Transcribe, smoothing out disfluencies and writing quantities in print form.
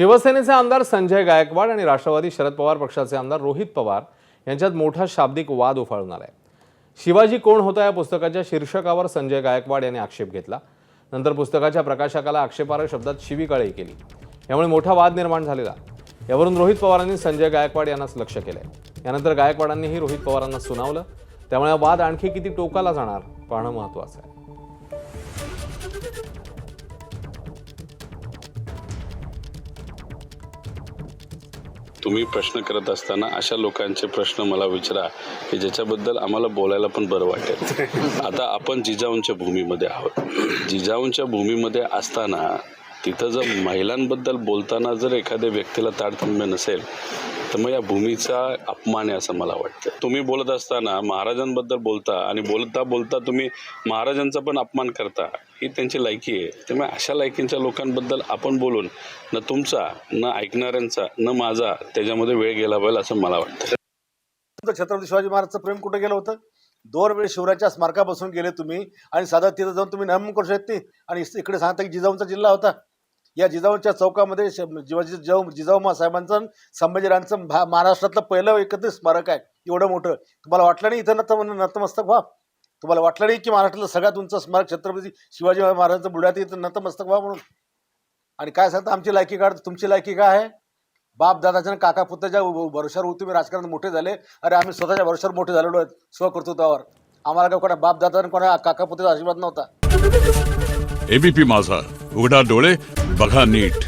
शिवसेनेचे आमदार संजय गायकवाड आणि राष्ट्रवादी शरद पवार पक्षाचे आमदार रोहित पवार यांच्यात मोठा शाब्दिक वाद उफाळून आलाय। शिवाजी कोण होता या पुस्तकाच्या शीर्षकावर संजय गायकवाड यांनी आक्षेप घेतला। नंतर पुस्तकाच्या प्रकाशकाला आक्षेपार्ह शब्दात शिवीगाळही केली। यामुळे मोठा वाद निर्माण झालेला। यावरून रोहित पवारांनी संजय गायकवाड यांनाच लक्ष केलंय। यानंतर गायकवाडांनीही रोहित पवारांना सुनावलं। त्यामुळे वाद आणखी किती टोकाला जाणार पाहणं महत्त्वाचं आहे। तुम्ही प्रश्न करत असताना अशा लोकांचे प्रश्न मला विचारा की ज्याच्याबद्दल आम्हाला बोलायला पण बरं वाटेल। आता आपण जिजाऊंच्या भूमीमध्ये आहोत। जिजाऊंच्या भूमीमध्ये असताना तिथं जर महिलांबद्दल बोलताना जर एखाद्या व्यक्तीला तारतम्य नसेल तर मग या भूमीचा अपमान आहे असं मला वाटतं। तुम्ही बोलत असताना महाराजांबद्दल बोलता आणि बोलता तुम्ही महाराजांचा पण अपमान करता, ही त्यांची लायकी आहे। त्यामुळे अशा लायकींच्या लोकांबद्दल आपण बोलून न तुमचा न ऐकणाऱ्यांचा न माझा त्याच्यामध्ये वेळ गेला पाहिजे असं मला वाटतं। छत्रपती शिवाजी महाराजचं प्रेम कुठे गेलं होतं? 2 वेळ शिवरायांच्या स्मारकापासून गेले तुम्ही आणि साधा तिथं जाऊन तुम्ही नमन करू शकत नाही आणि इकडे सांगता की जिजाऊंचा जिल्हा होता। या जिजाऊंच्या चौकामध्ये जिजाऊ साहेबांचं संभाजीराजांचं महाराष्ट्रातलं पहिलं एकत्रित स्मारक आहे। एवढं मोठं तुम्हाला वाटलं नाही इथं नतमस्तक व्हा? तुम्हाला वाटलं नाही की महाराष्ट्रातलं सगळ्यात उंच स्मारक छत्रपती शिवाजी महाराजांचं बुलढाण्यात इथं नतमस्तक व्हा म्हणून? आणि काय सांगता आमची लायकी काढ, तुमची लायकी काय आहे? बाप दादाच्या काका पुत्राच्या भरोशावर तुम्ही राजकारणात मोठे झाले। अरे आम्ही स्वतःच्या भरोशावर मोठे झालेलो आहेत स्वकर्तृत्वावर। आम्हाला काय कोणा बाप दादा कोणा काका पुत्राचा आशीर्वाद नव्हता। एबीपी माझा, उघडा डोळे बघा नीट।